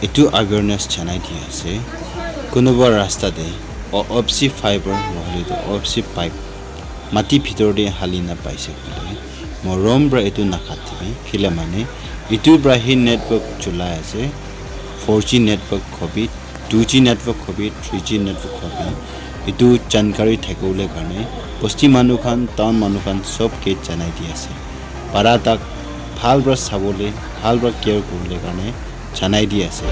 এটো awareness জানাই দি আছে কোনোবা ৰাস্তাতে opsi fiber নহলে তো opsi pipe মাটি ভিতৰতে হালি না পাইছে বুলি মৰম ব্ৰা এটো নাখাতিবি কিলা মানে এটো ব্ৰাহি নেটৱৰ্ক চলাই আছে 4G নেটৱৰ্ক খবি 2G নেটৱৰ্ক খবি 3G নেটৱৰ্ক খবি এটো জানকাৰী থাকলে কাৰণে বস্তি মানুহখান টাউন মানুহখান সব কে জানাই দি আছে পাৰা তাক ভাল ব্ৰা চাবলে ভাল ব্ৰা কেয়াৰ কৰিলে কাৰণে জানাই দি আছে